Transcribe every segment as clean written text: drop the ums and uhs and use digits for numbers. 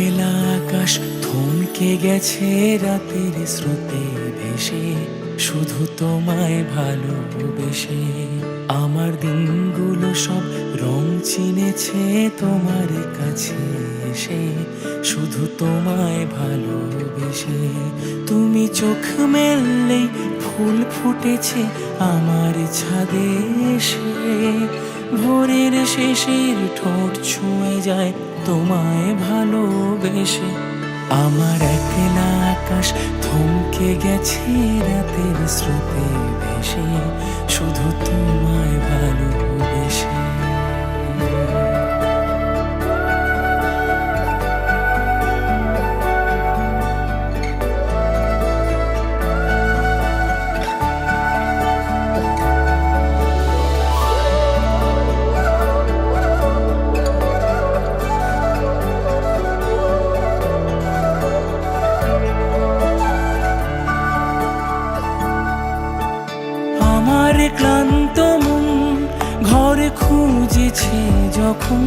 একলা আকাশ থমকে গেছে রাতের স্রোতে ভেসে, শুধু তোমায় ভালোবেসে। আমার দিনগুলো সব রং চিনেছে তোমার কাছে এসে, শুধু তোমায় ভালোবেসে। তুমি চোখ মেললেই ফুল ফুটেছে আমার ছাদে এসে, ভোরের শেষের ঠোঁট ছুঁয়ে যায় তোমায় ভালোবেসে। আমার একলা আকাশ থমকে গেছে রাতের স্রোতে ভেসে, শুধু তোমায় ভালোবেসে। আমার ক্লান্ত মন ঘরে খুঁজেছে যখন,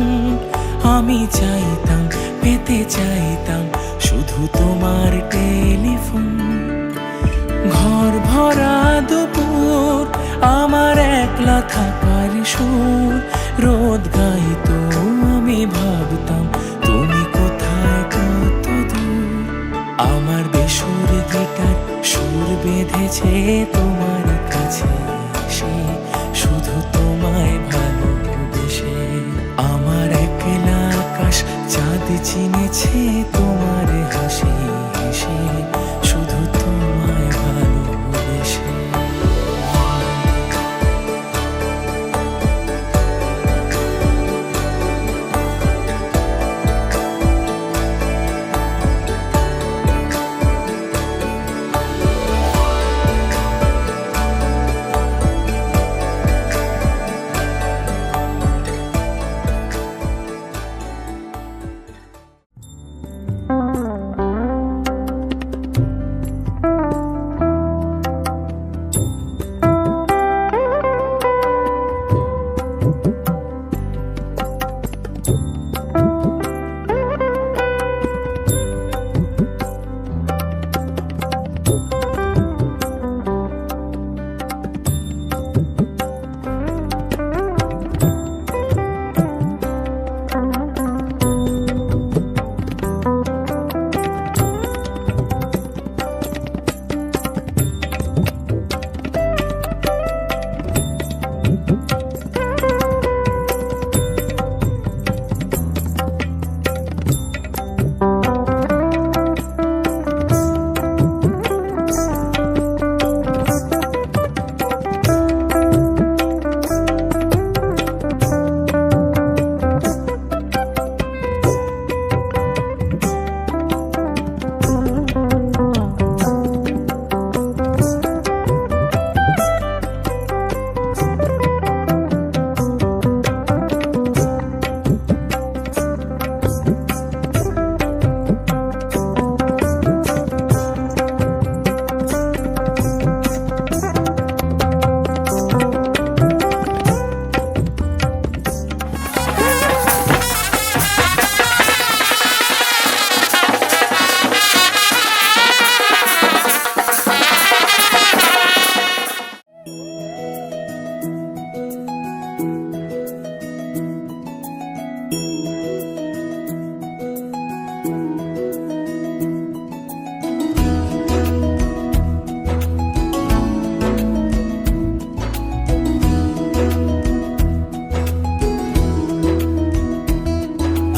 আমি চাইতাম পেতে চাইতাম শুধু তোমার টেলিফোন। ঘর ভরা দুপুর আমার একলা থাকার সুর, রোদ গাইতো আমি ভাবতাম তুমি কোথায় কত দূর। আমার বেসুর গিটার সুর বেঁধেছে তোমার কাছে এসে, শুধু তোমায় ভালোবেসে। আমার একলা আকাশ চাঁদ চিনেছে তোমার হাসি হেসে, শুধু তোমায় ভালোবেসে।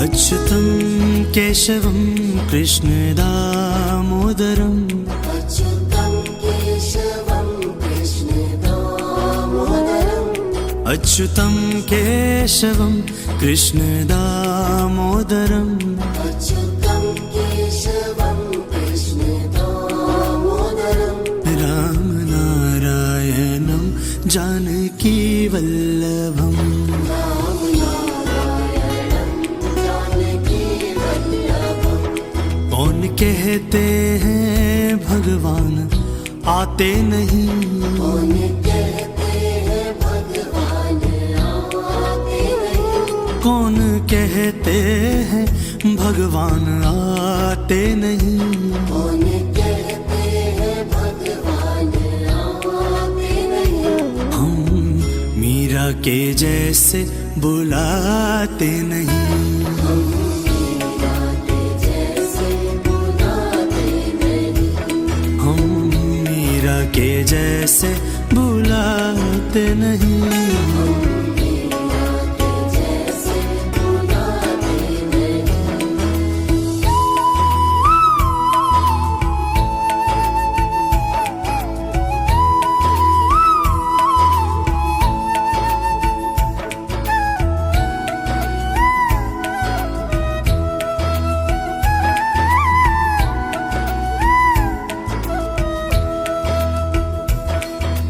अच्युतं केशवं कृष्ण दामोदरम्, अच्युतं केशवं कृष्ण दामोदरम्, अच्युतं केशवं कृष्ण दामोदरम्, अच्युतं केशवं कृष्ण दामोदरम्, रामनारायणं जानकी वल्लभम्। कौन कहते हैं भगवान आते नहीं, कौन कहते हैं भगवान आते नहीं, कौन कहते हैं भगवान आते नहीं। कौन कहते हैं भगवान आते नहीं। हम मीरा के जैसे बुलाते नहीं। हम मीरा के जैसे बुलाते नहीं। हम मीरा के जैसे बुलाते नहीं। हम मीरा के जैसे बुलाते नहीं।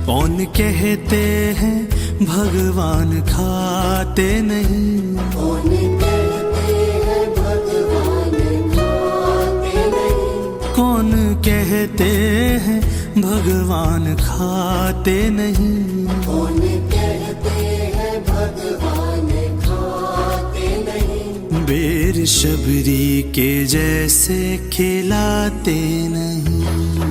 कौन कहते हैं भगवान खाते नहीं। कौन कहते हैं भगवान खाते नहीं। कौन कहते हैं भगवान खाते नहीं। कौन कहते हैं भगवान खाते नहीं। बेर शबरी के जैसे खिलाते नहीं।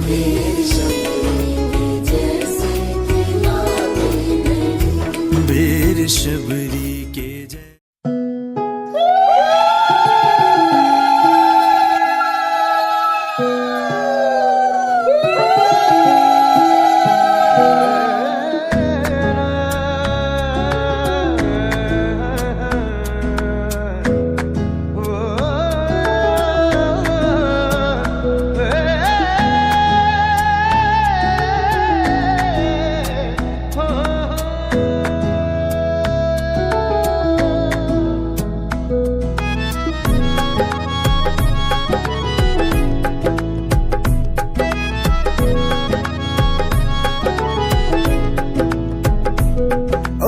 बेर शबरी के जैसे खिलाते नहीं। बेर शबरी के जैसे।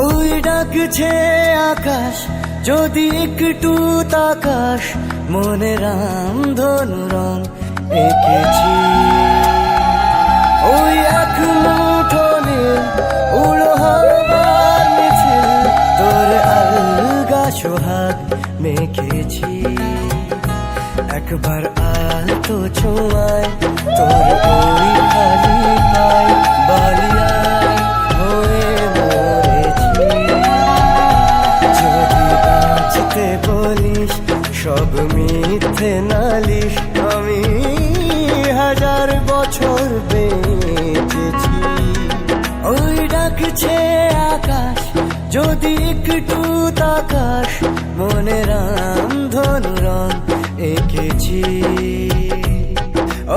ওই ডাকছে আকাশ যদি একটু তাকাশ মনে রাম ধনু রং এঁকেছি। ওই এক মুঠো নীল উড়ো হবার মিছিল তোর আলগা সোহাগ মেখেছি। একবার আলতো ছোঁয়ায় তোর ওই খালি পায় বালিয়ায় হয়ে মরেছি। যদি বাঁচতে বলিস সব মিথ্যে নালিশ আমি হাজার বছর বেঁচেছি। ওই ডাকছে আকাশ যদি একটু তাকাশ মনে রাম ধনু রং এঁকেছি।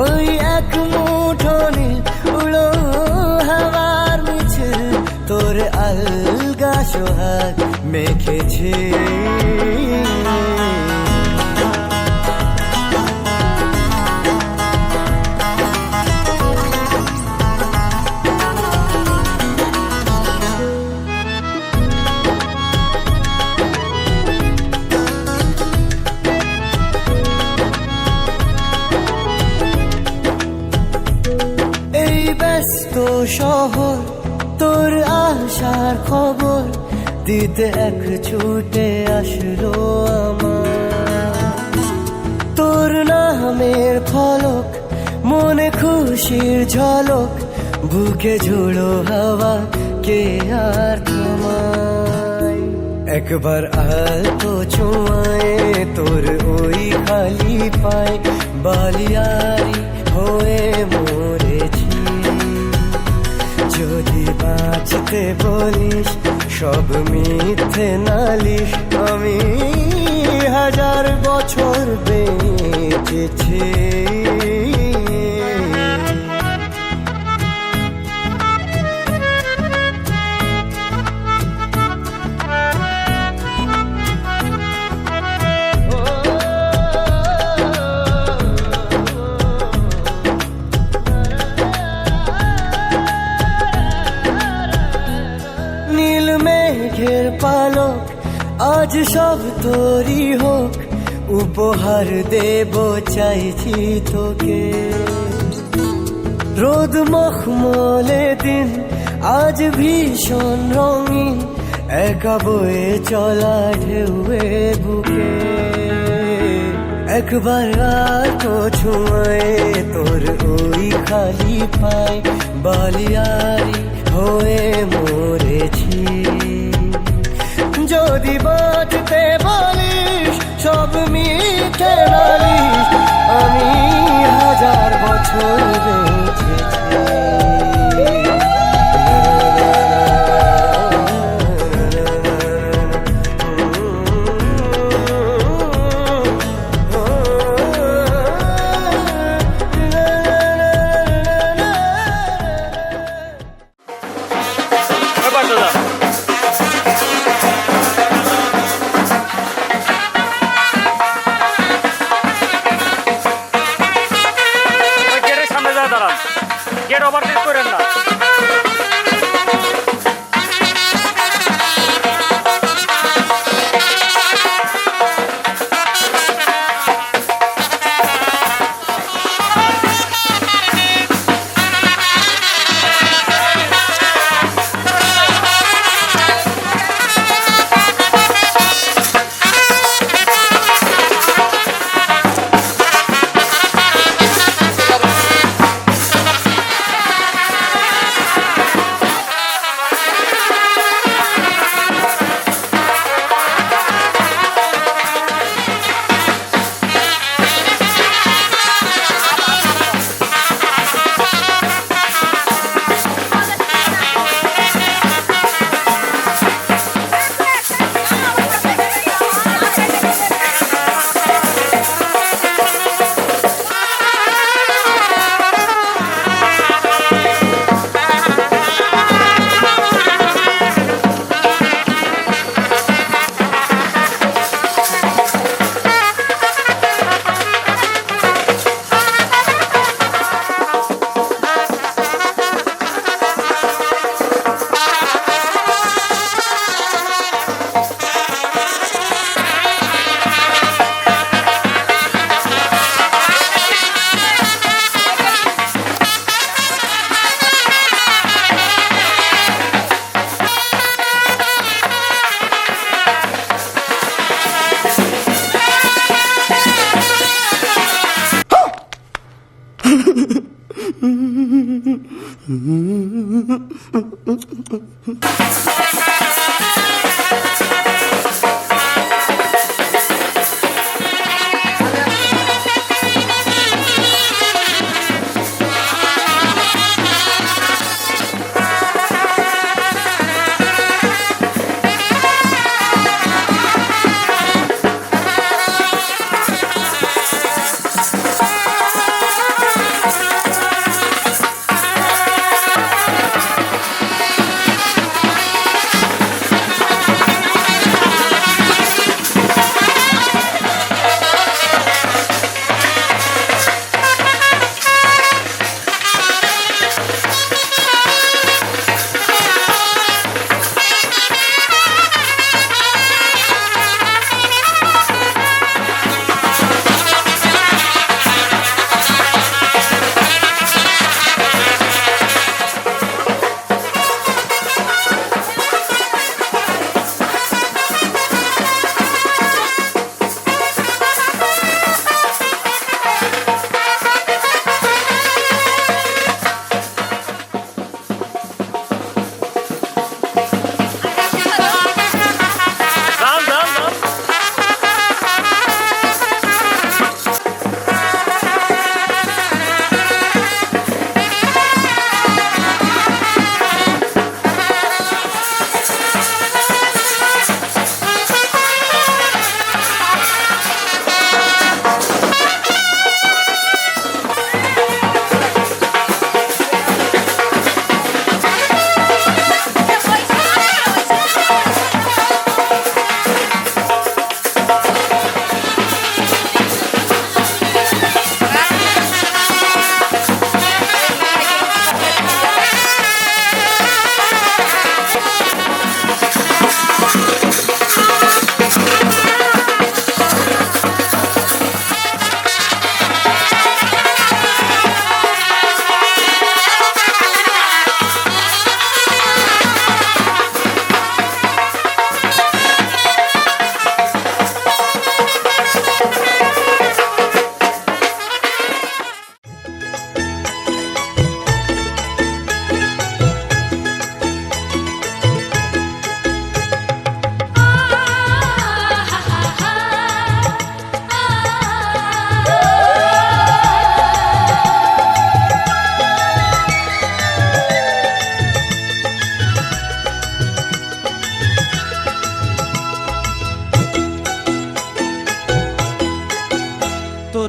ওই এক মুঠো নীল উড়ো হাওয়ার মিছিল তোর আলগা সোহাগ মেখেছি। এই ব্যস্ত শহর তোর আসার খবর দিতে এক ছুটে আসলো আমার। তোর নামের ফলক মনে খুশির ঝলক বুকে ঝোড়ো হাওয়া কে আর থামায়। একবার আলতো ছোঁয়ায় তোর ওই খালি পায় বালিয়ারি হয়ে মরেছি। যদি বাঁচতে বলিস সব মিথ্যে নালিশ আমি হাজার বছর বেঁচেছি। নীল মেঘের পালক আজ সব তোরই হোক উপহার দেব চাইছি তোকে। রোদ মখমলে দিন আজ ভীষণ রঙিন একা বয়ে চলা ঢেউয়ে বুকে। একবার আর তো ছুঁয়ে তোর ওই খালি পায় বালিয়ারি হয়ে মরেছি। যদি বাঁচতে বলিস সব মিথ্যে নালিশ, আমি 1000 বছর বেঁচেছি। গেট ওভারটেক করেন না।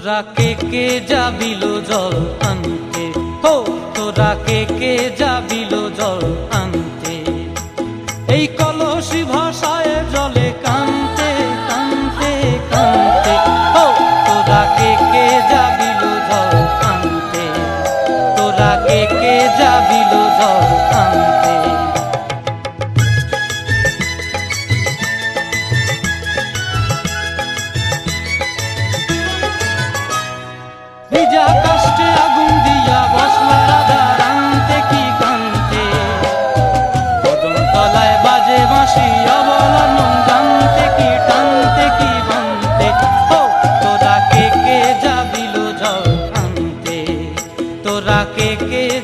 তোরা কে যাবিল জল আনতে, হো তোরা কে যাবিল জল আনতে, এই কলসি ভাষায় জলে কানতে কানতে কানতে, হো তোরা কে যাবিল জল আনতে, তোরা কে যাবিল জল আনতে। ভিজা কাষ্টে আগুন দিয়া বসলা রাধা রানতে কি কানতে, কদম তলায় বাজে বাঁশি অবলা মন জানতে কি টানতে কি বানতে, ও তোরা কে যাবিল জল আনতে, তোরা কে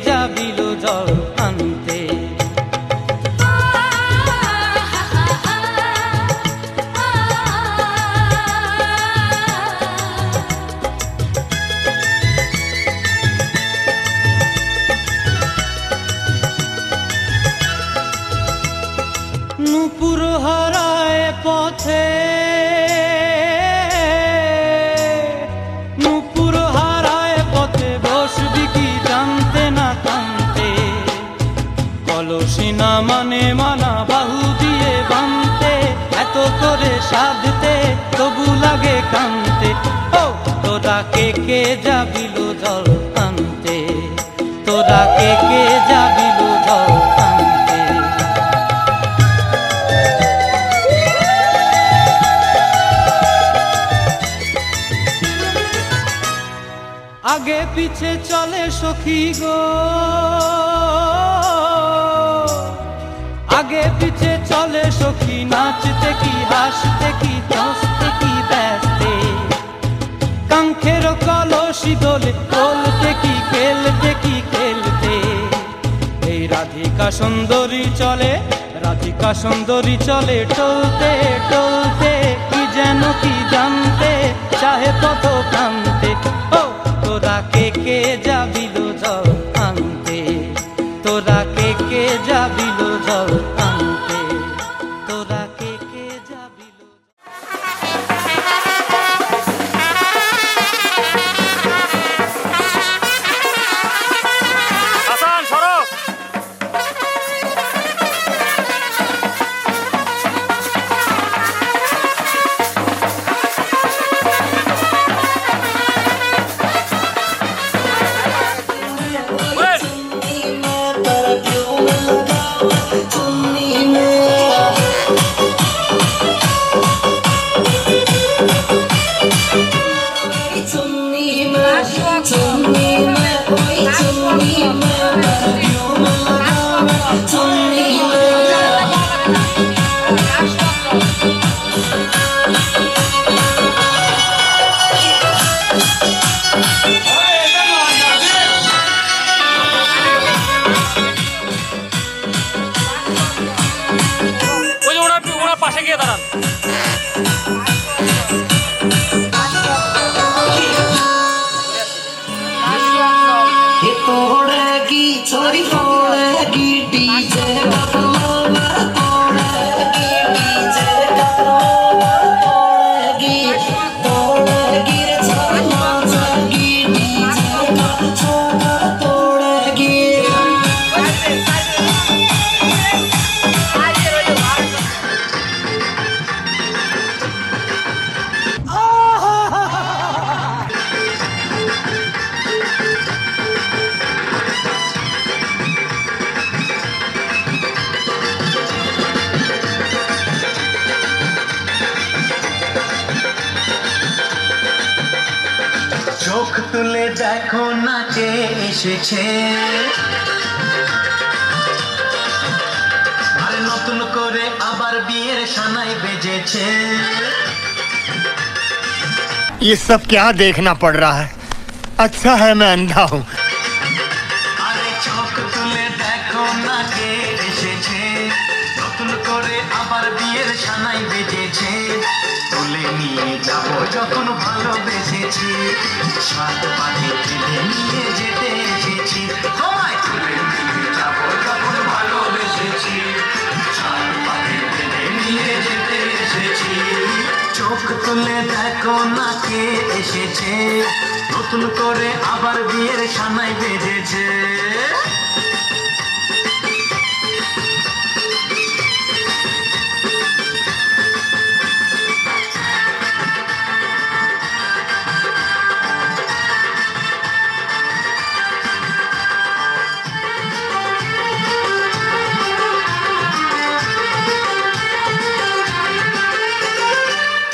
যাবিল জল আনতে। নূপুর হারায় পথে, নূপুর হারায় পথে বসবি কি জানতে না কানতে, কলসি না মানে মানা বাহু দিয়ে বানতে, এত করে সাধতে তবু লাগে কানতে, ও তোরা কে যাবিল জল আনতে, তোরা কে যাবিল জল আনতে। আগে পিছে চলে সখী গো, আগে পিছে চলে সখী, নাচতে কি হাসতে কি দোস্তে কি ব্যস্তে, কাঙ্ক্ষের কলসি দোলে তোলতে কি খেলতে কি খেলতে, এই রাধিকা সুন্দরী চলে, রাধিকা সুন্দরী চলে টলতে টলতে, কি যেন কি জানতে চাহে পথ কান্তে, ও তোরা কে যাবিল জল আনতে, তোরা কে যাবিল জল আনতে, তোরা কে যাবিল। হাসান সরো। পাশে গিয়ে দাঁড়ান। तोड़ेगी छोरी तोड़ेगी डीजे तोड़ेगी डीजे तोड़ेगी तोड़ेगी रे छोरी नाचेगी डीजे तोड़ेगी। চোখ তুলে দেখো না কে এসেছে, আরে নতুন করে আবার বিয়ের সানাই বেজেছে। ये सब क्या देखना पड़ रहा है? अच्छा है मैं अंधा हूँ। আরে চোখ তুলে দেখো না কে এসেছে, নতুন করে আবার বিয়ের সানাই বেজেছে। তুলে নিয়ে যাব যখন ভালোবেসেছি, সাত পাখি তুলে নিয়ে যেতে এসেছি। তোমায় তুলে নিয়ে যাব যখন ভালোবেসেছি, সাত পাখি তুলে নিয়ে যেতে এসেছি। চোখ তুলে দেখো দেখো না কে এসেছে, নতুন করে আবার বিয়ের সানাই বেজেছে।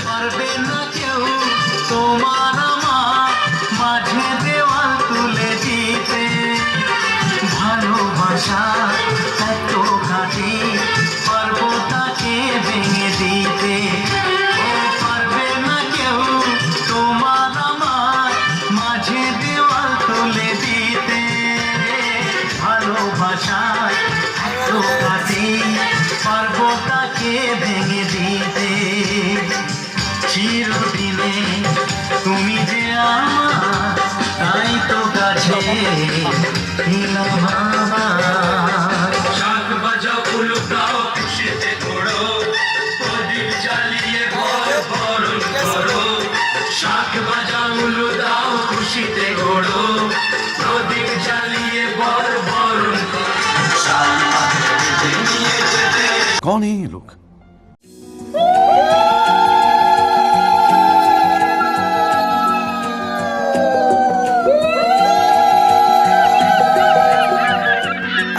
পারবে না কেউ তোমার আমার মাঝে দেওয়াল তুলে দিতে, ভালোবাসা এত কাটে পারবো তাকে ভেঙে দিতে। ও পারবে না কেউ তোমার আমার মাঝে দেওয়াল তুলে দিতে, ভালোবাসা এত কাটে পারবো তাকে ভেঙে দিতে। চিরদিনে তুমি যে আমার, তাই তো কাছে নিলাম আমার। শাক বাজাও উলুটাও খুশিতে ঘোড়ো, প্রদীপ জ্বালিয়ে বর বরণ করো। শাক বাজাও উলু দাও খুশিতে ঘোড়ো, প্রদীপ জ্বালিয়ে বর বরণ করো। कौन है ये लोग?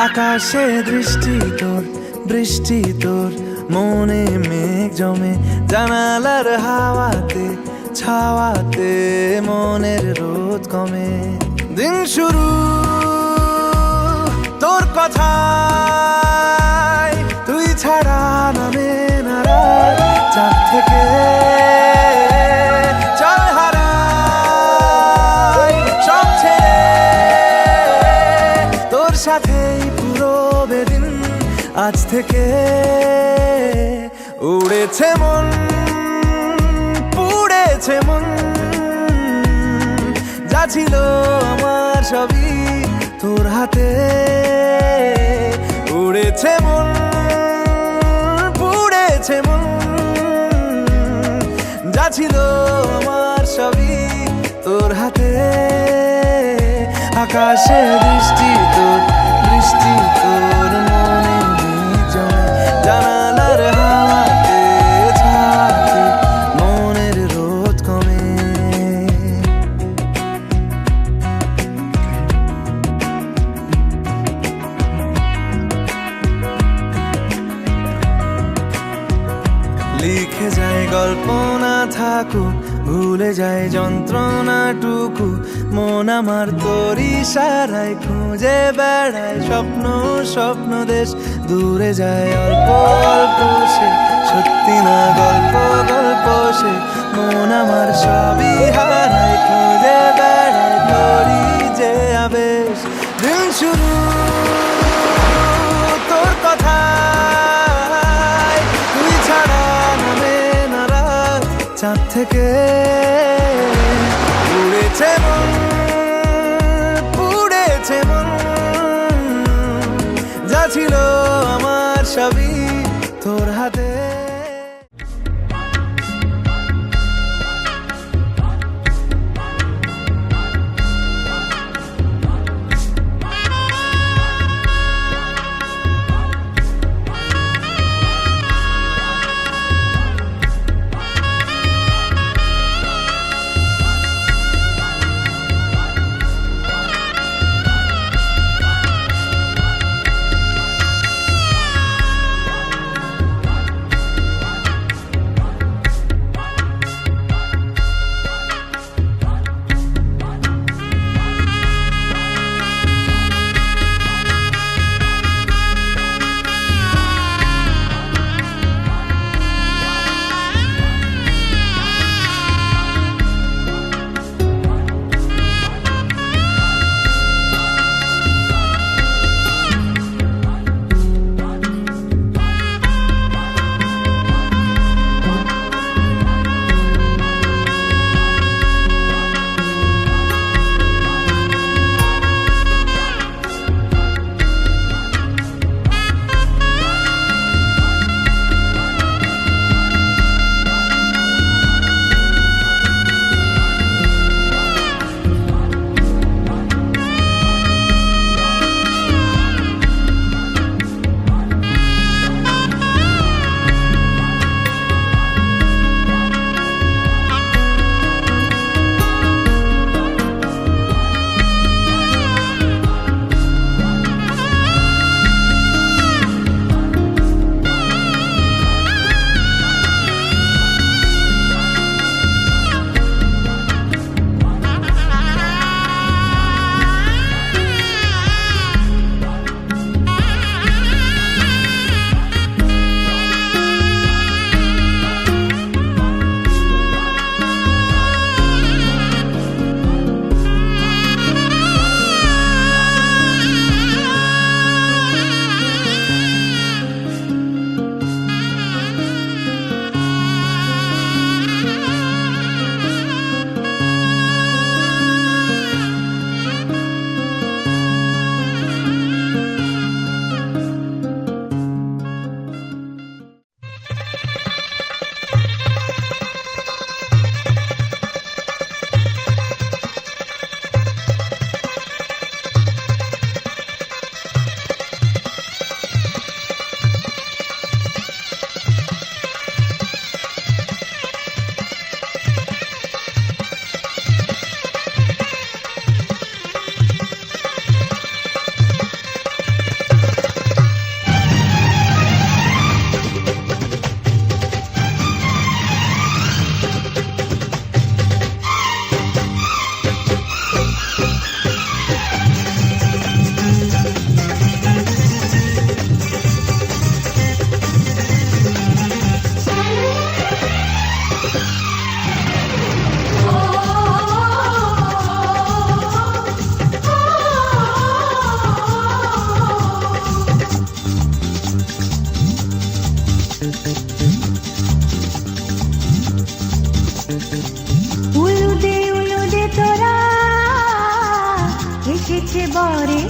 আকাশে দৃষ্টি তোর, বৃষ্টি তোর, মনে মেঘ জমে, জানালার হাওয়াতে ছাওয়াতে মনের রোদ কমে। দিন শুরু তোর কথায়, তুই ছাড়া নামে না রাত, চাঁদ থেকে চল হারাই সব ছেড়ে, তোর সাথেই পুরো বেদিন আজ থেকে। উড়েছে মন, পুড়েছে মন, যা ছিল আমার সবই তোর হাতে। উড়েছে মন, পুড়েছে মন, যা ছিল আমার সবই তোর হাতে। আকাশে দৃষ্টি তোর, বৃষ্টি তোর, মনে মেঘ জমে, জানালার হাওয়াতে ছাওয়াতে মনের রোদ কমে। লিখে যায় গল্প না থাকুক, ভুলে যায় যন্ত্রণাটুকু, মন আমার তোর ইশারায় খুঁজে বেড়ায় স্বপ্ন স্বপ্ন দেশ। দূরে যায় অল্প অল্প সে, সত্যি না গল্প গল্প সে, মন আমার সবই হারায় খুঁজে বেড়ায় তোরই যে আবেশ। দিন শুরু তোর কথায়, তুই ছাড়া নামে না রাত, চাঁদ থেকে উড়েছে মন, পুড়েছে মন, যা ছিল আমার সবই তোর হাতে।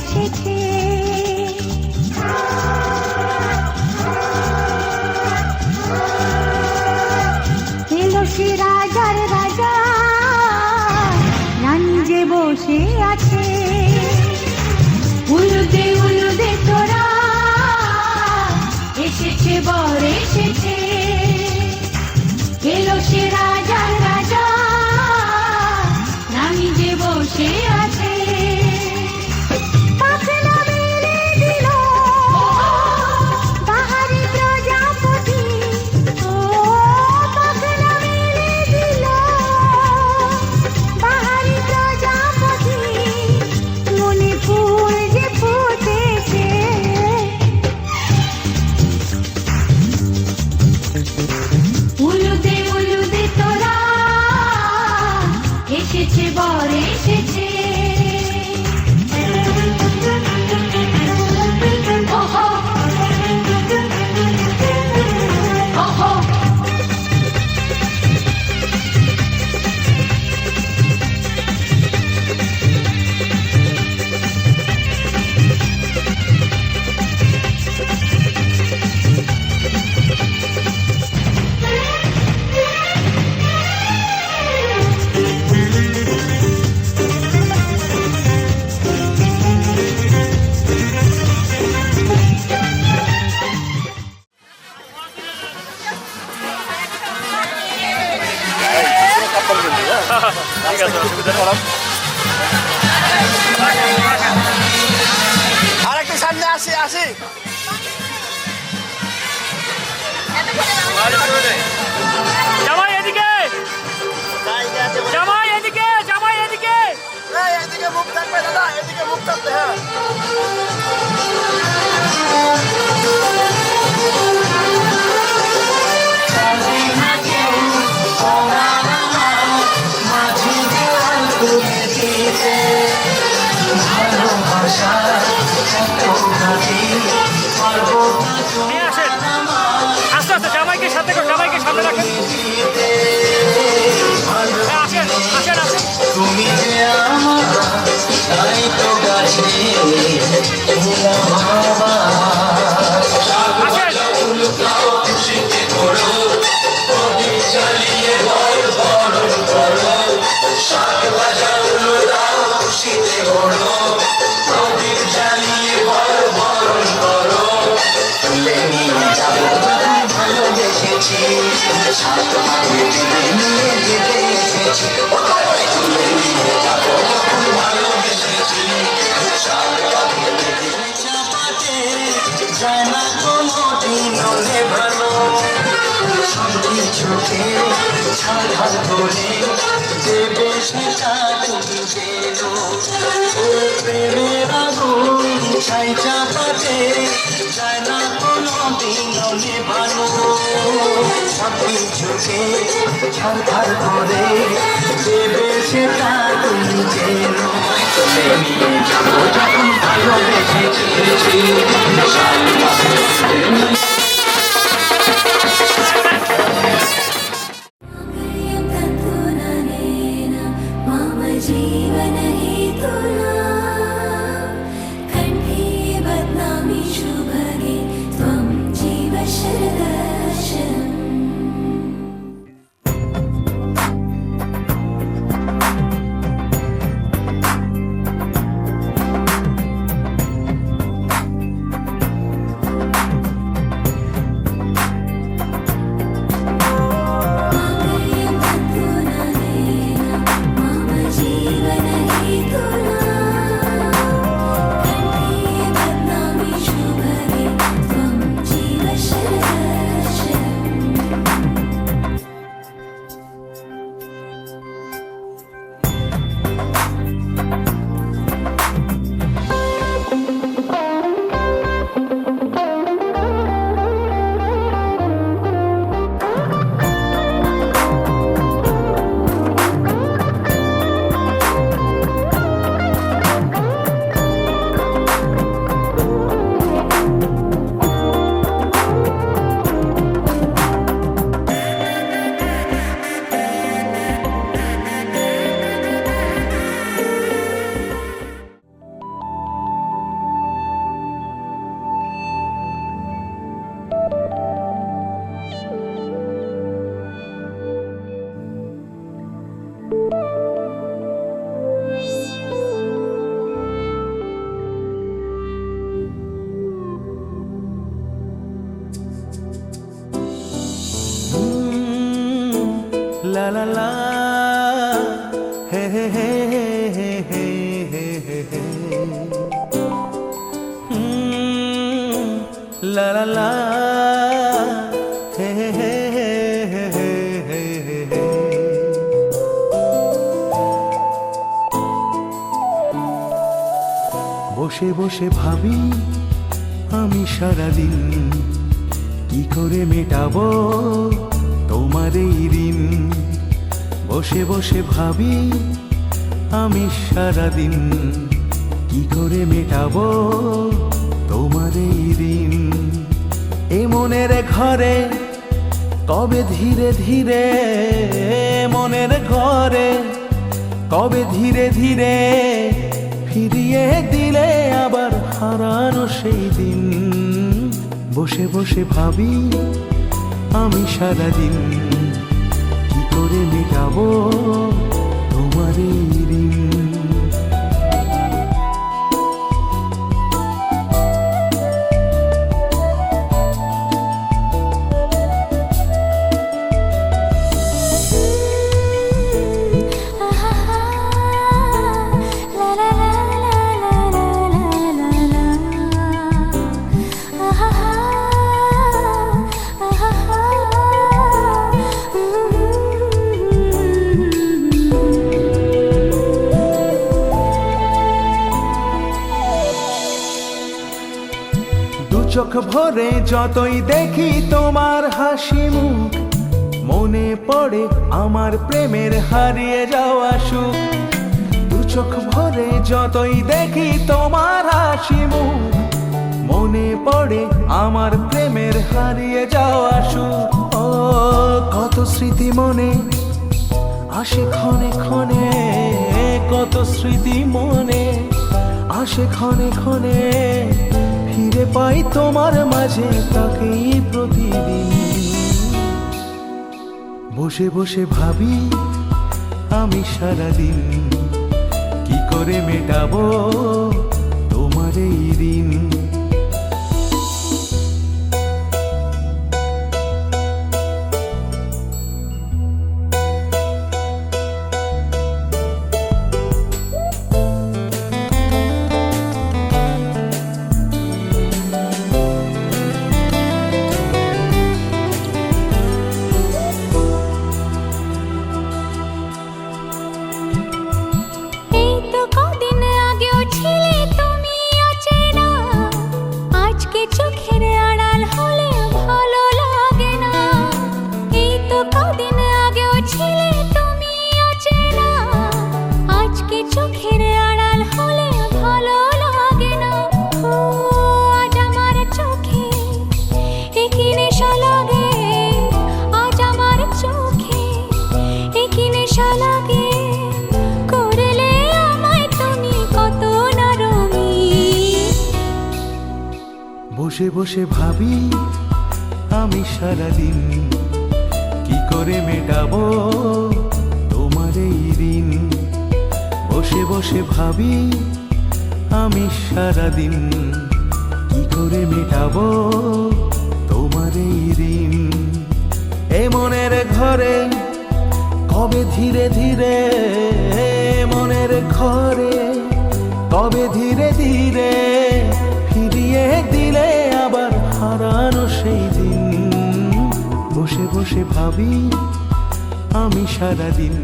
এসেছে এলো সে রাজার রাজা রানী যে বসে আছে উলুদে তোরা এসেছে বর এসেছে এলো সে রাজার রাজা রানী যে বসে আছে পাখনা মেলে দিল বাহারি প্রজাপতি ও পাখনা মেলে দিল বাহারি প্রজাপতি মনে ফুল যে ফুটেছে উলুদে তোরা এসেছে বর এসেছে ওহো ওহো ঠিক আছে, অসুবিধা নেই। আর একটু সামনে আসি জামাই এদিকে, জামাই এদিকে, জামাই এদিকে। এদিকে মুখ থাকবে দাদা, এদিকে মুখ থাকবে। হ্যাঁ নিয়ে আসেন, আস্তে আস্তে জামাইকে সাথে করে, জামাইকে সামনে রাখেন। হ্যাঁ, আসেন আসেন আসেন। তুমি যে আমার তাই তো গাছে ভালোবেসেছি চাপাতে যায় না কোনো দিন ভালো সন্ধি চোখে ছাড় করে দেবে সেটা তুমি যেন প্রেমের আগুন ছাই চাপাতে যায় না কোনো দিন ভালো সন্ধি চোখে ছাড় করে দেবে সেটা তুমি যেন নিয়ে যাবো যখন ভালোবেসেছি जीवन हेतुना कण्ठे बध्नामि शुभगे त्वं जीव शरदर्शनम् লা লা লা হে হে হে হে হে হে হে হে লা লা লা হে হে হে হে হে হে হে হে। বসে বসে ভাবি আমি সারাদিন কি করে মেটাবো তোমার এই ঋণ। বসে বসে ভাবি আমি সারাদিন কি করে মেটাবো তোমার এই ঋণ। এ মনের ঘরে কবে ধীরে ধীরে মনের ঘরে কবে ধীরে ধীরে ফিরিয়ে দিলে আবার হারানো সেই দিন। বসে বসে ভাবি আমি সারাদিন কি করে মেটাবো তোমার এই ঋণ। চোখ ভরে যতই দেখি তোমার হাসি মুখ মনে পড়ে আমার প্রেমের হারিয়ে যাওয়া সুখ। দু চোখ ভরে যতই দেখি তোমার হাসি মুখ মনে পড়ে আমার প্রেমের হারিয়ে যাওয়া সুখ। ও কত স্মৃতি মনে আসে ক্ষণে ক্ষণে, কত স্মৃতি মনে আসে ক্ষণে ক্ষণে, ফিরে পাই তোমার মাঝে তাকেই প্রতিদিন। বসে বসে ভাবি আমি সারাদিন কি করে মেটাবো তোমার এই ঋণ। বসে বসে ভাবি আমি সারাদিন কি করে মেটাবো তোমার এই ঋণ। বসে বসে ভাবি আমি সারাদিন কি করে মেটাবো তোমার এই ঋণ। এ মনের ঘরে কবে ধীরে ধীরে মনের ঘরে কবে ধীরে ধীরে ফিরিয়ে দিলে আবার হারানো সেই দিন। বসে বসে ভাবি আমি সারাদিন।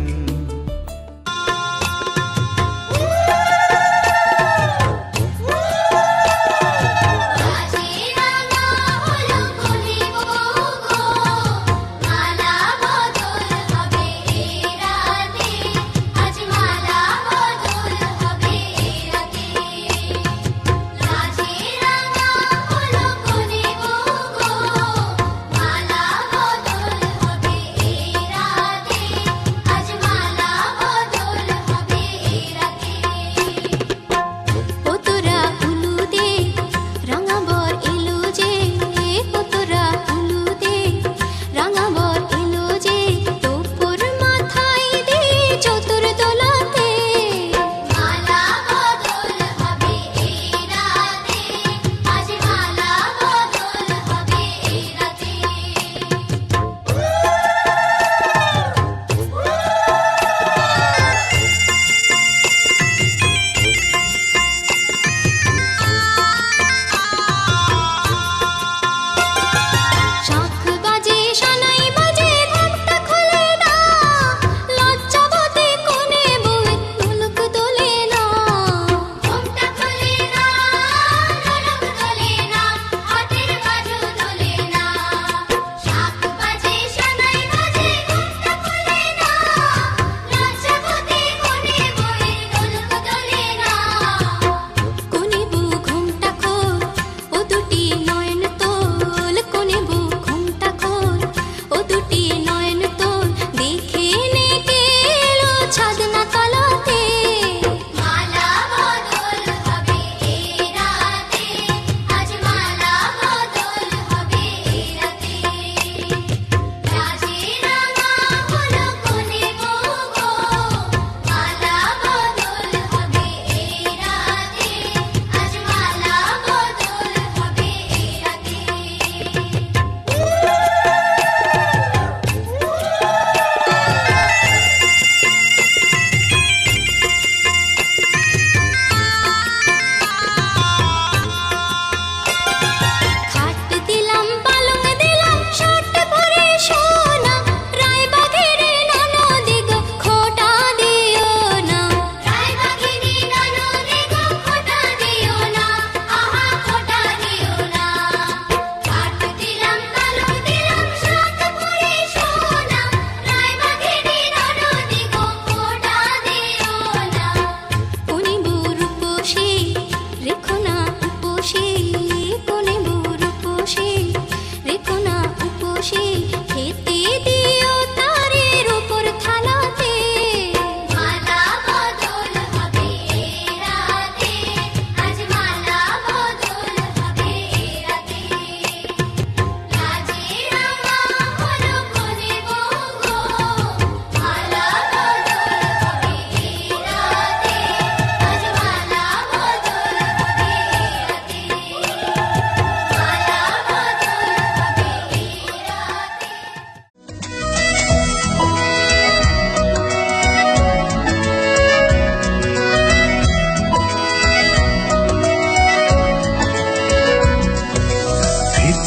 আজ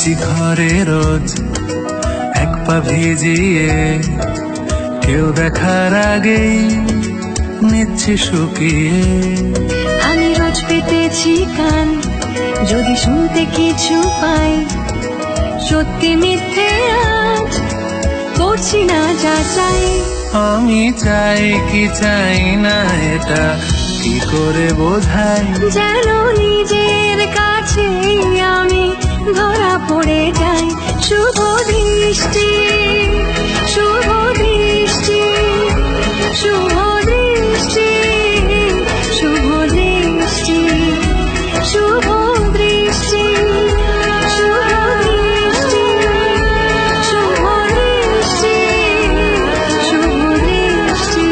মুছি ঘরে রোজ এক পা ভিজিয়ে, কেউ দেখার আগেই নিচ্ছি শুকিয়ে। আমি রোজ পেতেছি কান, যদি শুনতে কিছু পাই, সত্যি মিথ্যে আজ করছি না যাচাই। আমি চাই কি চাই না এটা কি করে বোঝাই, যেন নিজের কাছে আমি ধরা পড়ে যাই। শুভ দৃষ্টি, শুভ দৃষ্টি, শুভ দৃষ্টি, শুভ দৃষ্টি, শুভ দৃষ্টি, শুভ দৃষ্টি, শুভ দৃষ্টি, শুভ দৃষ্টি।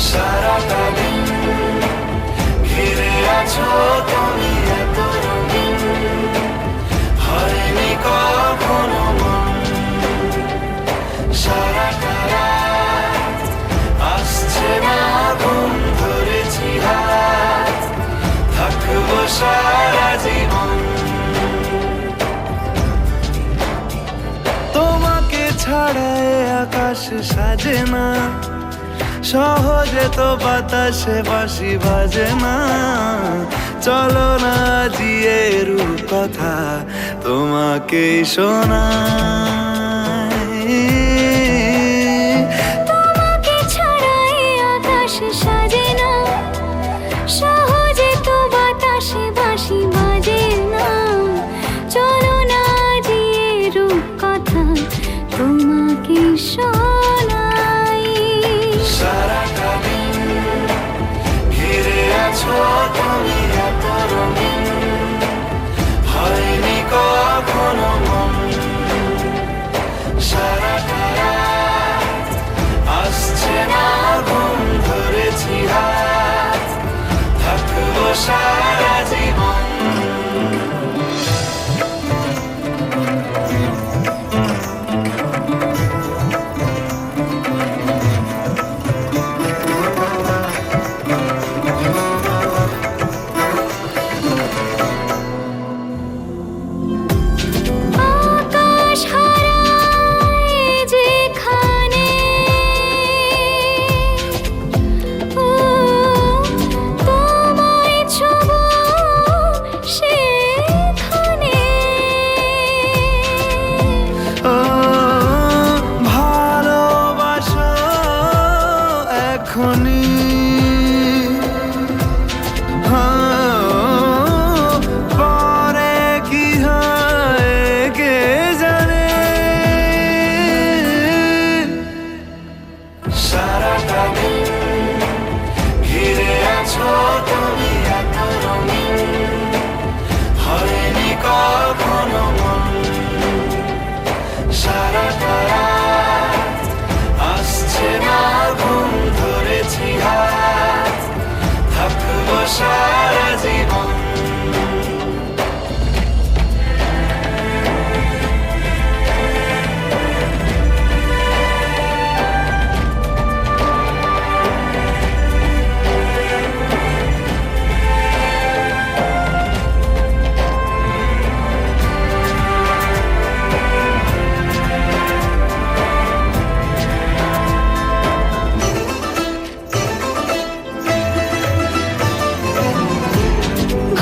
সারাটা দিন ঘিরে আছো তুমি এত রঙিন, হয়নি কখনো মন। সারাটা রাত আসছে না ঘুম, ধরেছি হাত, থাকবো সারা জীবন। তোমাকে ছাড়া এ আকাশ সাজে না, সহজে তো বাতাসে বাঁশি বাজে না। চলো না জিয়ে রূপ কথা তোমাকে শোনাই। তোমাকে ছাড়া এই আকাশ সাজে না, সহজে তো বাতাসে বাঁশি বাজে না। চলো না দিয়ে রূপ কথা তোমাকে শোনাই। সারাটা দিন ঘিরে আছো তুমি এত রঙিন, হয়নি কখনো মন। সারাটা রাত আসছে না ঘুম, ধরেছি হাত, থাকবো সারা জীবন। আকাশ হারায় যেখানে, ও তোমায় ছোঁবো সেখানে। ও ভালোবাসো এখনই, পরে কি হয় কে জানে। সারাটা দিন ঘিরে আছো তুমি এত রঙিন, হয়নি কখনো মন। সারাটা রাত আসছে না ঘুম, ধরেছি হাত, থাকবো সারা জীবন।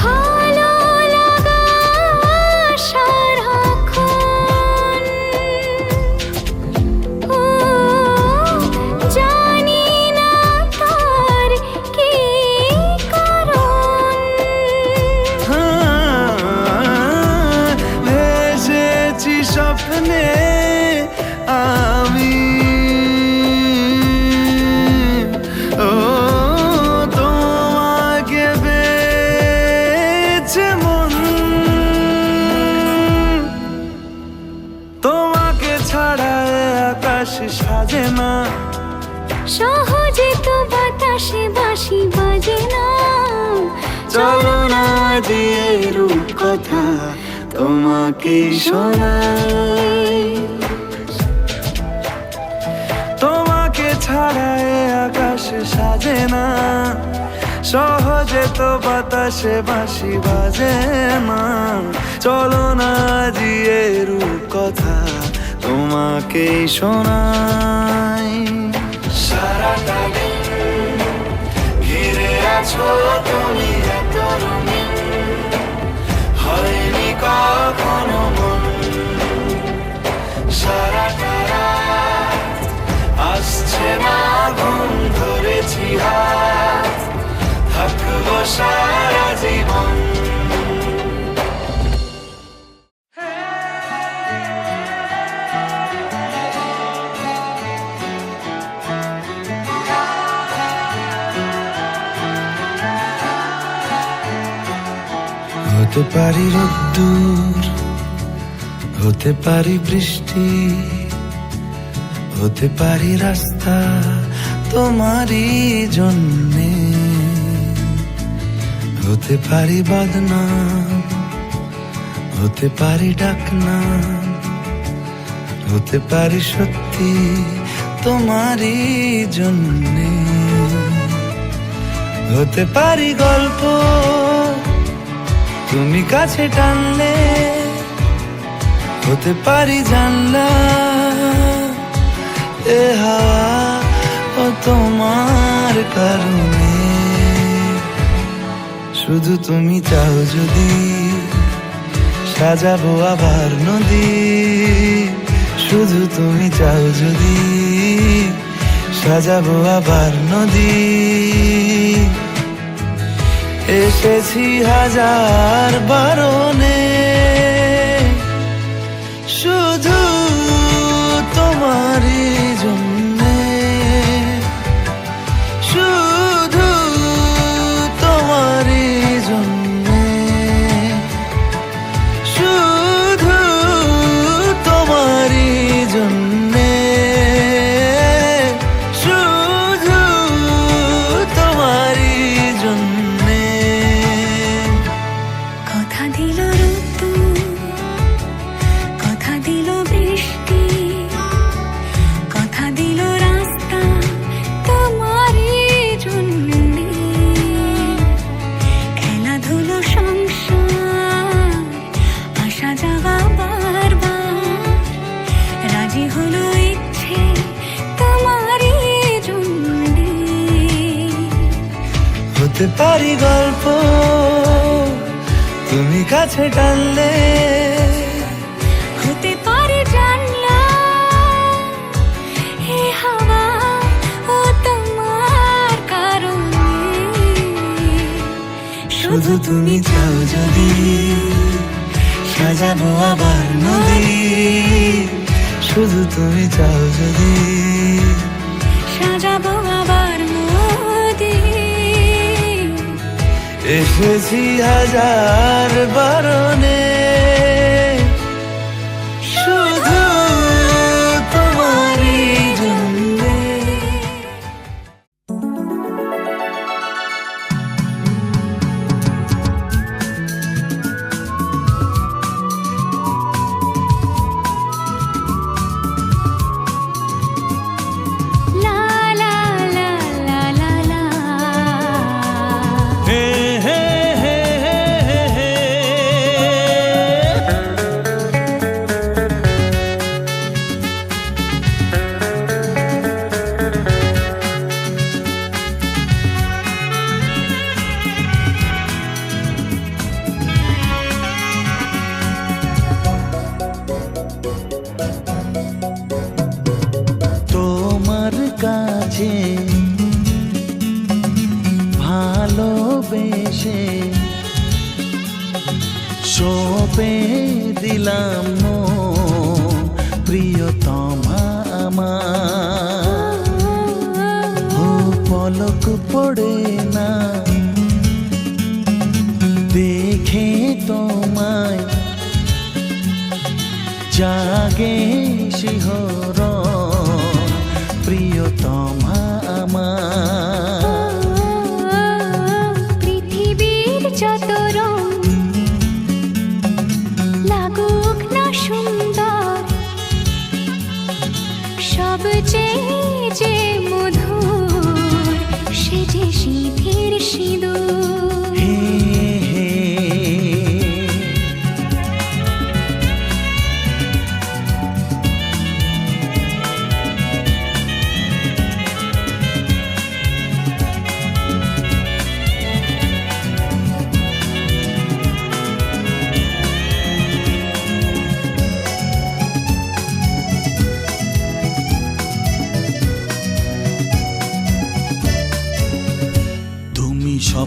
ভালো লাগা সারাক্ষণ, ও জানি না তার কি কারণ। ভেসেছি স্বপ্নে আমি, ও তোমাকে পেয়েছে মন। তোমাকে ছাড়া এ আকাশ সাজে না, সহজে তো বাতাসে বাঁশি বাজে না। চলো না দিয়ে রূপ কথা তোমাকে শোনাই। ছাড়া এ আকাশে সাজে না, সহজে তো বাতাসে বাঁশি বাজে না। চলো না জিয়ে রূপ কথা তোমাকেই শোনাই। সারাটা দিন ঘিরে আছো তুমি এত রঙিন, হয়নি কখনো মন। সারাটা রাত আসছে না ঘুম, ধরেছি হাত, থাকবো সারা জীবন। হতে পারি রোদ্দুর, হতে পারি বৃষ্টি, হতে পারি রাস্তা তোমারই জন্যে, হতে পারি বদনাম, হতে পারি ডাকনাম, হতে পারি সত্যি তোমারই জন্যে, হতে পারি গল্প তুমি কাছে টানলে, হতে পারি জানলা এ হাওয়া ও তোমার কারণে। শুধু তুমি চাও যদি সাজাবো আবার নদী, শুধু তুমি চাও যদি সাজাবো আবার নদী। এসেছি হাজার বারণে, শুধু তোমারই জন্যে, শুধু তোমারই জন্যে, শুধু তোমারই জন্যে, শুধু তোমারই জন্যে। কথা দিল ঋতু, কথা দিল বৃষ্টি, কথা দিল রাস্তা তোমারই জন্যে। খেলাধুলো সংসার আসা যাওয়া বারবার, রাজি হলো ইচ্ছে তোমারই জন্যে। হতে পারি গল্প তুমি কাছে টানলে, হতে পারে জানলা হে হাওয়া ও তোমার কারণে। শুধু তুমি চাও যদি সাজাবো আবার নদী, শুধু তুমি চাও যদি সাজাবো আবার নদী। এসেছি হাজার বারণে, শুধু তোমারই জন্যে। লা লা লা লা লা লা। হে হে হে হে হে। তোমার কাছে ভালোবেসে সপে দিলাম মন, প্রিয়তমা আমার। ও পলক পড়ে না দেখে তোমায়, জাগে শিহরণ, প্রিয়তমা আমার। পৃথিবীর যত রং লাগুক না সুন্দর, সবচেয়ে যে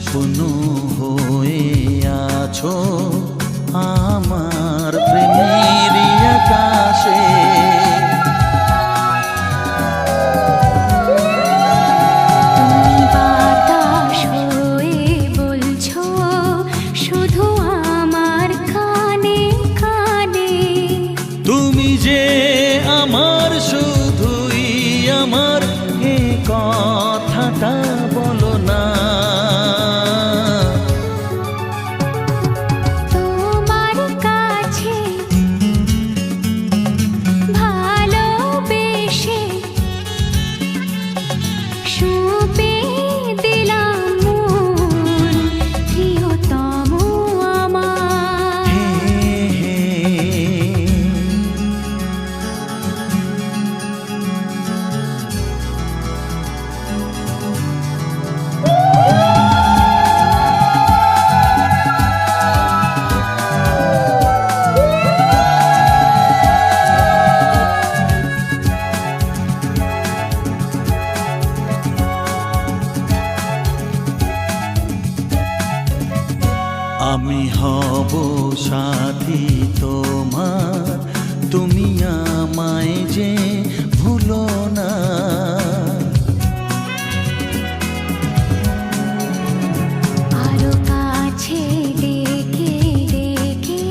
স্বপ্ন হয়ে আছো আমার প্রেমের আকাশে। তুমি বাতাস হয়ে বলছো শুধু আমার কানে কানে। তুমি যে আমার শুধুই আমার, এ কথাটা বলো না। তোমার কাছে ভালোবেসে সঁপে দিলাম মন প্রিয়তম আমার। হে হে আমি হব সাথী তোমার, তুমি আমায় যে ভুলো না। আরো কাছে ডেকে ডেকে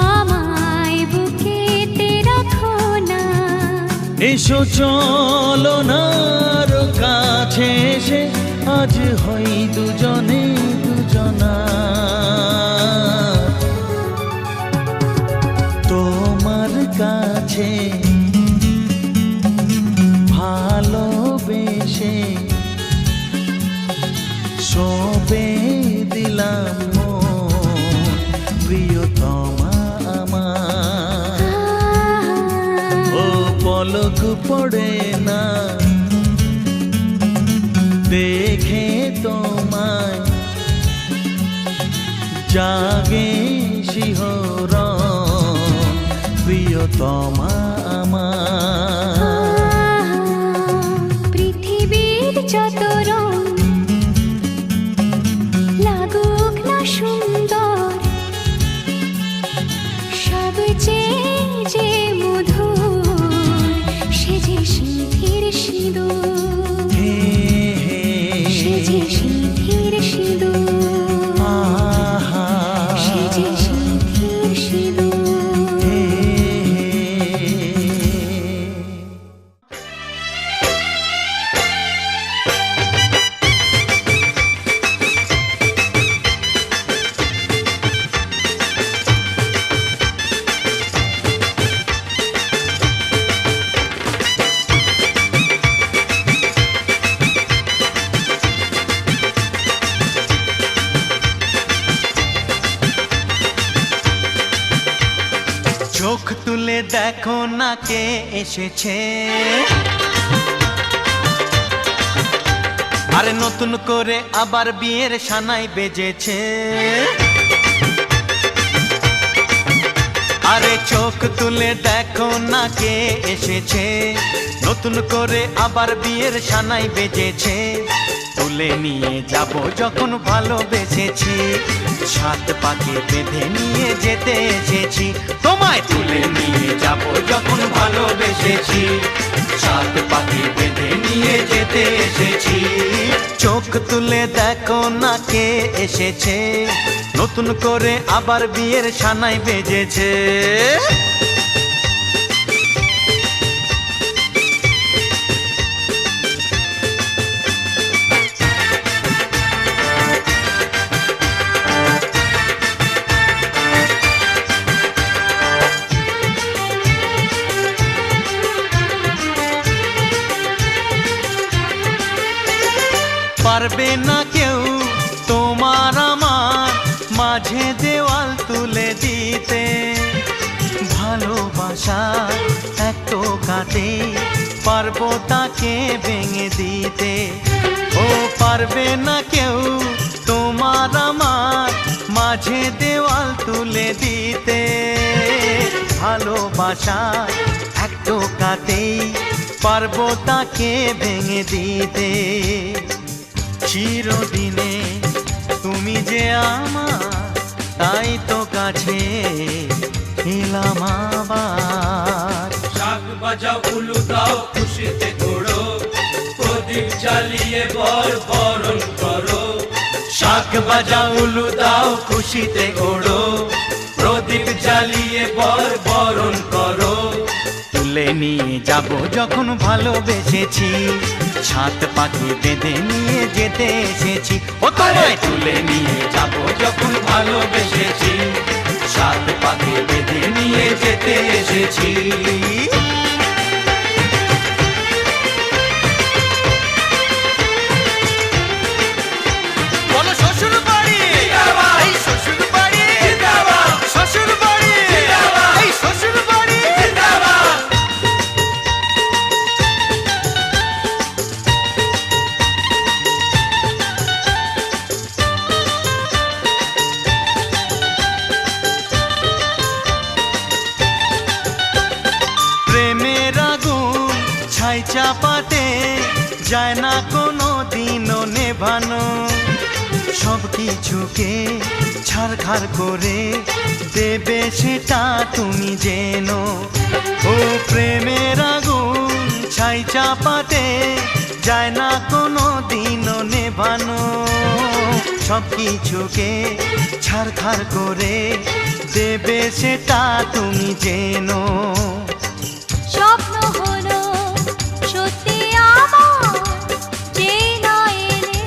আমায় বুকেতে রাখো না। এসো চলো না আরো কাছে এসে আজ হই দুজনে দুজনা। তোমার কাছে ভালোবেসে সবে দিলাম মন প্রিয়তমা আমার। ও পলক পড়ে না দেখে তোমায়, জাগে শিহরণ প্রিয়তমা আমার। পৃথিবীর যত রং লাগুক না সুন্দর, সবচেয়ে যে মধুর সে যে সিঁথির সিঁদুর। হে হে সে যে সিঁথির সিঁদুর। আহা সে যে সিঁথির সিঁদুর। হে চোখ তুলে দেখো না কে এসেছে, আরে নতুন করে আবার বিয়ের সানাই বেজেছে। আরে চোখ তুলে দেখো না কে এসেছে, নতুন করে আবার বিয়ের সানাই বেজেছে। তুলে নিয়ে যাব যখন ভালোবেসেছি, সাত পাকে বেঁধে নিয়ে যেতে এসেছি। তোমায় তুলে নিয়ে যাব যখন ভালোবেসেছি, সাত পাকে বেঁধে নিয়ে যেতে এসেছি। চোখ তুলে দেখো না কে এসেছে, নতুন করে আবার বিয়ের সানাই বেজেছে। পারবে না কেউ তোমার আমার মাঝে দেওয়াল তুলে দিতে, ভালোবাসা এত কাটে পারবো তাকে ভেঙে দিতে। ও পারবে না কেউ তোমার আমার মাঝে দেওয়াল তুলে দিতে, ভালোবাসা এক টোকাতেই পারবো তাকে ভেঙে দিতে। চিরদিনে তুমি যে আমার, তাই তো কাছে এলাম আবার। শাক বাজাও উলু দাও খুশিতে ঘোড়ো, প্রদীপ জ্বালিয়ে বরণ করো। শাক বাজাও উলু দাও খুশিতে ওড়ো, প্রদীপ জ্বালিয়ে বরণ করো। তুলে নিয়ে যাব যখন ভালোবেসেছি, সাত পাখি বেঁধে নিয়ে যেতে এসেছি। ও তোমায় তুলে নিয়ে যাব যখন ভালোবেসেছি, সাত পাখি বেঁধে নিয়ে যেতে এসেছি। বলো শ্বশুর বাড়ি, এই শ্বশুর বাড়ি, শ্বশুর বাড়ি, এই শ্বশুর বাড়ি। প্রেমের আগুন ছাই চাপাতে যায় না কোনো দিনও নেভানো, সব কিছুকে ছারখার করে দেবে সেটা তুমি জেনো। ও প্রেমের আগুন ছাই চাপাতে যায় না কোনো দিনও নেভানো, সব কিছুকে ছারখার করে দেবে সেটা তুমি জেনো। স্বপ্ন হলো সত্যি আমার, যে না এলে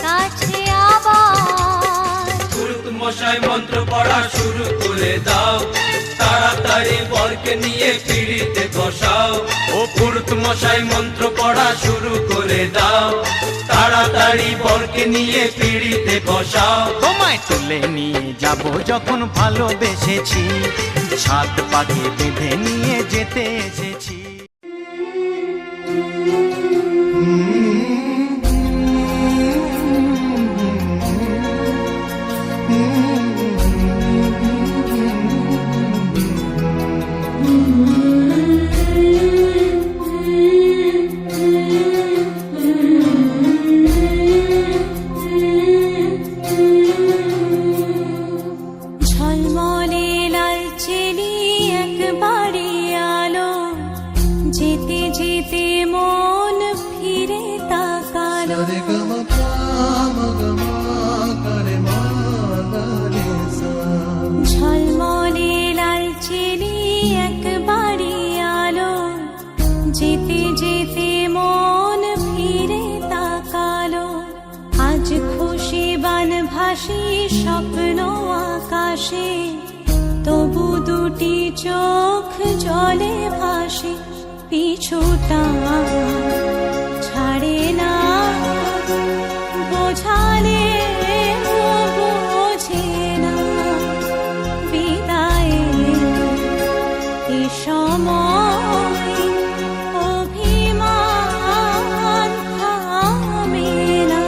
কাছে আবার। পুরুত মশাই মন্ত্র পড়া শুরু করে দাও, তাড়াতাড়ি বরকে নিয়ে পিড়িতে বসাও। ও পুরুত মশাই মন্ত্র পড়া শুরু করে দাও, তাড়াতাড়ি বরকে নিয়ে পিড়িতে বসাও। তোমায় তুলে নিয়ে যাব যখন ভালোবেসেছি, সাত পাখি বেঁধে নিয়ে যেতে এসেছি। ঝলমলে লাল চেলি একবারে আলো, যেতে যেতে মন ফিরে তাকালো। ঝলমলে লাল চেলি একবারে আলো, যেতে যেতে মন ফিরে তাকালো। আজ খুশি বান ভাসি স্বপ্ন আকাশে, তবু দুটি চোখ জলে ভাসে। পিছুটা ছাড়ে না, বোঝালে বোঝে না। বিদায়ের এ সময় অভিমান থামে না।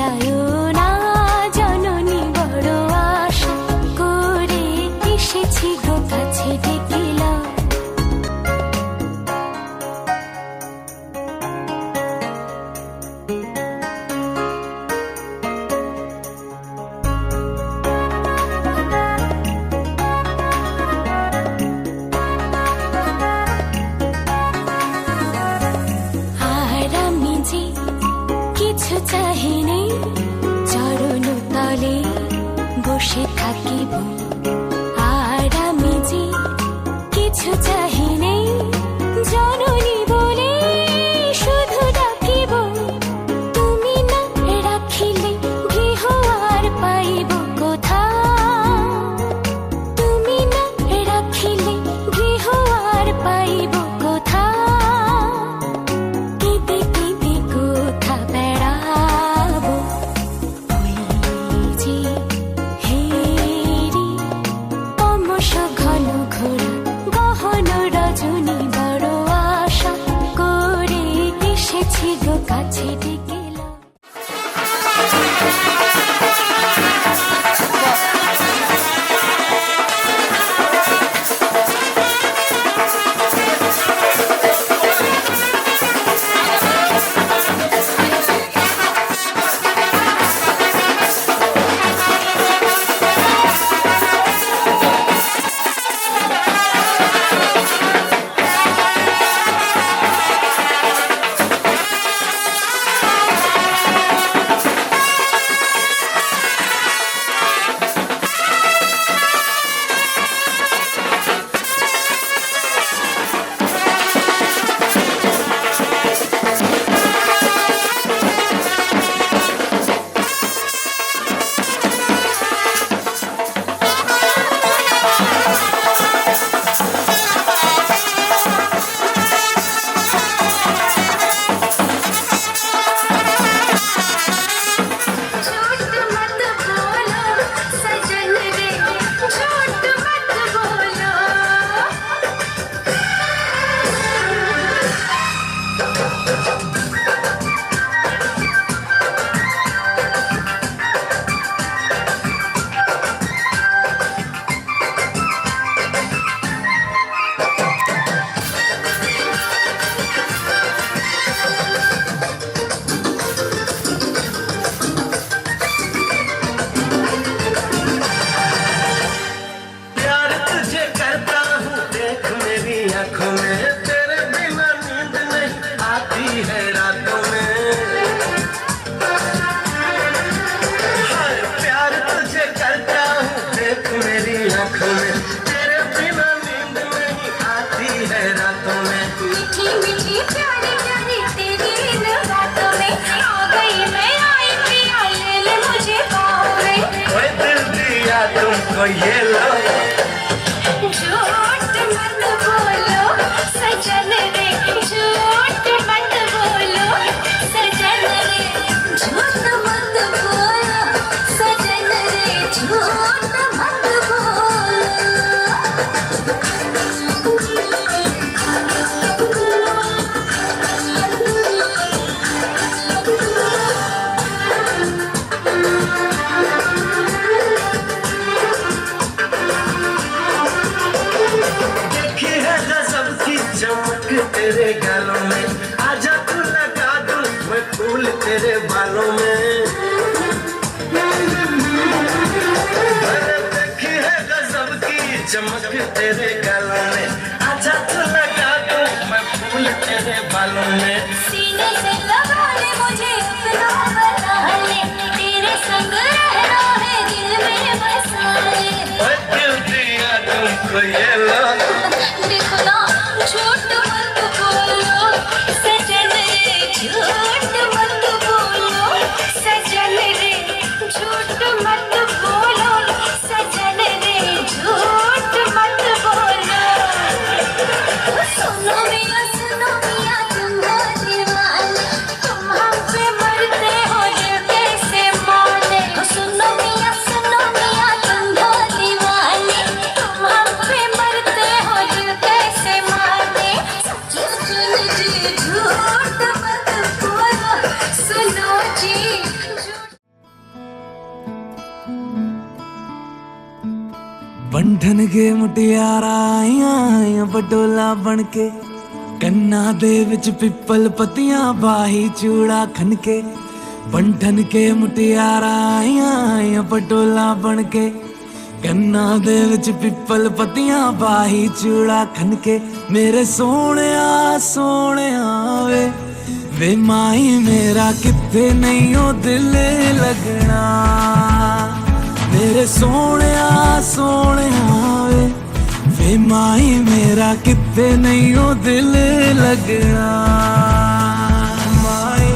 যায় না জননী বড় আশা করে এসেছি গো কাছে ডেকেলা আর আমি যে কিছু চাহিনি চরণ তলে বসে থাকিব আর আমি যে কিছু চাহিনি জননী বলে শুধু ডাকিব তুমি না রাখিলে গৃহ আর পাইব কোথা তুমি না রাখিলে গৃহ আর পাইব কোথা কেঁদে কেঁদে কোথা বেড়াবো ওই যে হেরি তমস ঘন ঘোরা গহন রজনী বড় আশা করে এসেছি গো কাছে ডেকেলা झूठ मत बोलो सजन रे झूठ मत बोलो प्यार तुझे करता हूँ देख मेरी आंखों में तेरे बिना नींद नहीं आती है रातों में हाय प्यार तुझे करता हूँ देख मेरी आंखों में तेरे बिना नींद नहीं आती है रातों में मीठी मीठी प्यारी प्यारी तेरी इन बातों में आ गई मैं आई पिया ले ले मुझे पाँव में ओए दिल दिया तुमको ये लो झूठ मत बोलो सजन रे झूठ मत बोलो सजन रे झूठ मत बोलो सजन रे झूठ मत देखी है गजब की चमक तेरे गालों में आजा तू लगा दूं मैं फूल तेरे बालों में अरे देखी है गजब की चमक तेरे गालों में आजा तू लगा दूं मैं फूल तेरे बालों में सीने से लगा ले मुझे अपना बना ले तेरे संग रहना है दिल में बसा ले ओए दिल दिया तुमको ये लो देखो ना झूठ मत बोलो सजन रे झूठ मत बोलो सजन रे झूठ मत बोलो सजन रे झूठ मत बोलो सुनो मिया तुम हो दीवाने बंधन के मुटियारा आईਆਂ पटोला बन के ਕੰਨਾਂ ਦੇ ਵਿੱਚ ਪਿੱਪਲ ਪੱਤੀਆਂ ਬਾਹੀ ਚੂੜਾ ਖਨ ਕੇ ਬੰਧਨ ਕੇ ਮੁਟਿਆਰਾ ਆਈਆਂ ਪਟੋਲਾ ਬਣ ਕੇ ਕੰਨਾਂ ਦੇ ਵਿੱਚ ਪਿੱਪਲ ਪੱਤੀਆਂ ਬਾਹੀ ਚੂੜਾ ਖਨ ਕੇ ਮੇਰੇ ਸੋਹਣਿਆ ਸੋਹਣਿਆ ਵੇ ਮਾਈ ਮੇਰਾ ਕਿੱਥੇ ਨਹੀਂ ਉਹ ਦਿਲ ਲੱਗਣਾ मेरे सोहणिया सोहणिया वे माई मेरा किते नहीं ओ दिल लगना माई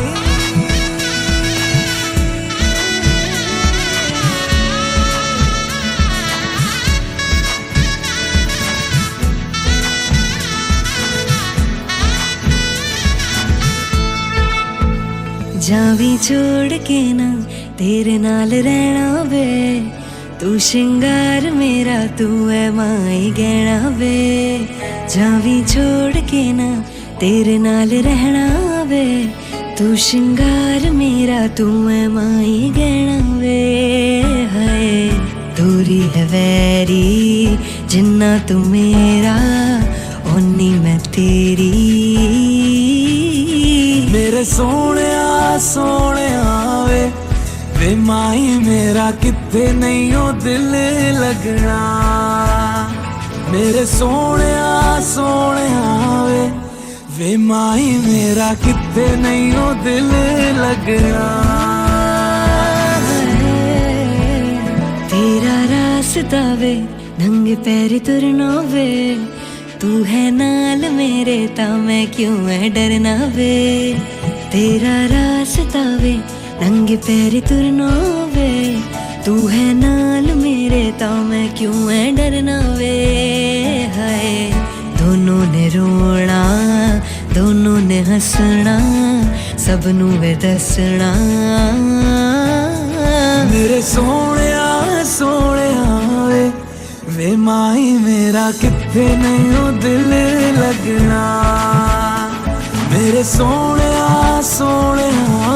जावी छोड़ के ना तेरे नाल रहना वे तू श्रृंगार मेरा तू है माई गहना वे जावी छोड़ के ना तेरे नाल रहना वे तू श्रृंगार मेरा तू है माई गहना वे हाय दूरी है वैरी जिन्ना तू मेरा ओनी मैं तेरी मेरे सोहणिया सोहणिया वे माई मेरा किथे नहीं ओ दिल लगना मेरे सोहणिया सोहणिया वे माई मेरा किथे नहीं ओ दिल लगना तेरा रास्ता वे नंगे पैर तुरना वे तू है नाल मेरे ता मैं क्यों है डरना वे तेरा रास्ता वे नंगे पैर तुरना वे तू है नाल मेरे ता मैं क्यों है डरना वे हाय दोनों ने रोना दोनों ने हंसना सबनू वे दसना मेरे सोहणिया सोहणिया वे माई मेरा किथे नहीं ओ दिल लगना मेरे सोहणिया सोहणिया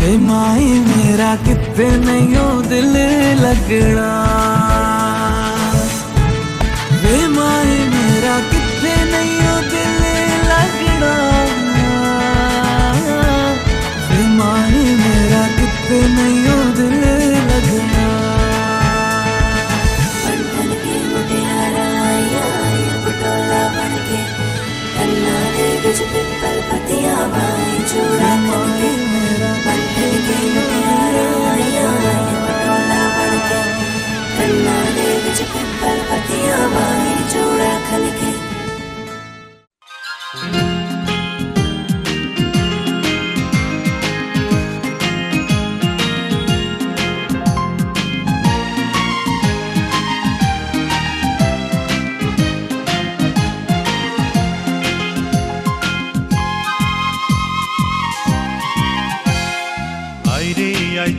वे माई मेरा किथे नहीं ओ दिल लगना वे माई मेरा किथे नहीं ओ दिल लगना वे माई मेरा किथे नहीं ओ दिल लगना पिपल पतिया बाई चूड़ा खनके बंधन के मुटियारा पटोला बनके कन्ना दे विच पिपल पतिया बाई चूड़ा खनके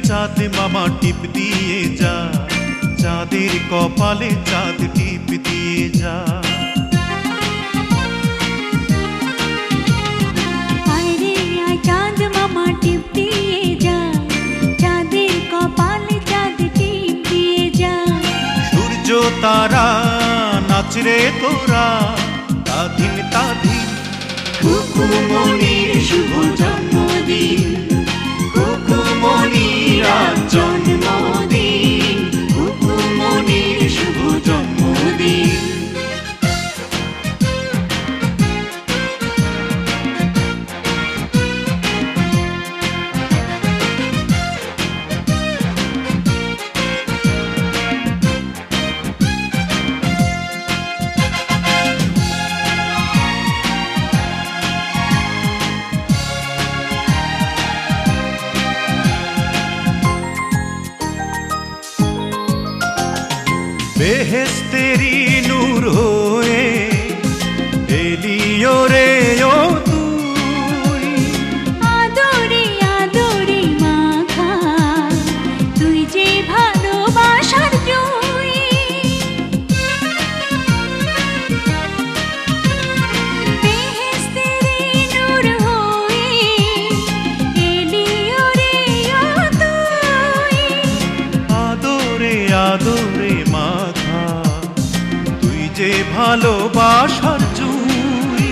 চাঁদ মামা টিপ দিয়ে যা চাঁদের কপালে চাঁদ টিপ দিয়ে যা चाँद मामा टिप दिए जा चाँदेर कपाले चाँद टिप दिए जा সূর্য তারা নাচরে তোরা তাধিন তাধিন কুকুমনির শুভ জন্মদিন কুকুমনির আজ জন্মদিন কুকুমনির শুভ জন্মদিন বেহেশতেরি নূর হয়ে এলিও রে ও তুই আদরে আদরে মাখা তুই যে ভালোবাসার জয় বেহেশতেরি নূর হয়ে এলিও রে ও তুই আদরে আদরে মাথা ভালোবাসার জুই।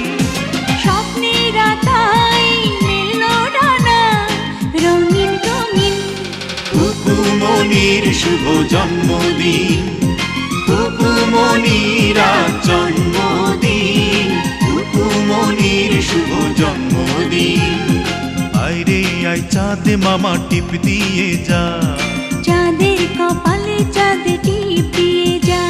স্বপ্নেরা তাই মেলল ডানা, রঙিন রঙিন কুকুমনির শুভ জন্মদিন, কুকুমনির আজ জন্মদিন, কুকুমনির শুভ জন্মদিন। আইরে আই চাঁদ মামা টিপ দিয়ে যা, চাঁদের কপালে চাঁদ টিপ দিয়ে যা।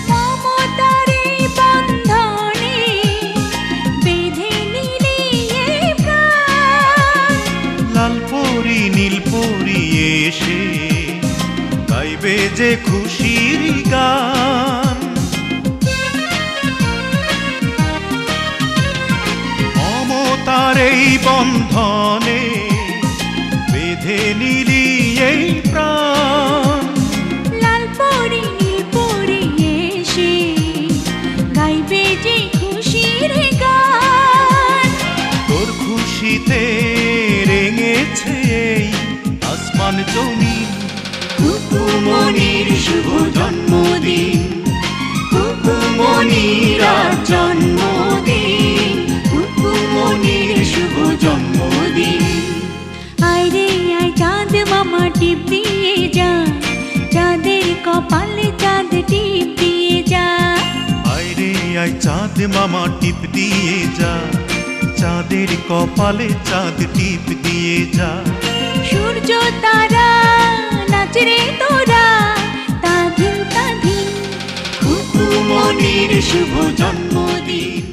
মমতার এই বন্ধনে বেঁধে নিলি এই প্রাণ, লাল পরি নীল পরি এসে গাইবে যে খুশির গান। মমতার এই বন্ধনে বেঁধে নিলি এই প্রাণ। লাল পরি নীল পরি এসে গাইবে যে খুশির গান। তোর খুশিতে রেঙেছে এই আসমান জমিন, কুকুমনির শুভ জন্মদিন, কুকুমনির আজ জন্মদিন, কুকুমনির শুভ জন্মদিন। আইরে আই চাঁদ মামা টিপ দিয়ে যা, চাঁদের কপালে চাঁদ টিপ দিয়ে যা। আইরে আই চাঁদ মামা টিপ দিয়ে যা, চাঁদের কপালে চাঁদ টিপ দিয়ে যা। সূর্য তারা নাচরে তোরা, তাধিন তাধিন কুকুমনির শুভ জন্মদিন।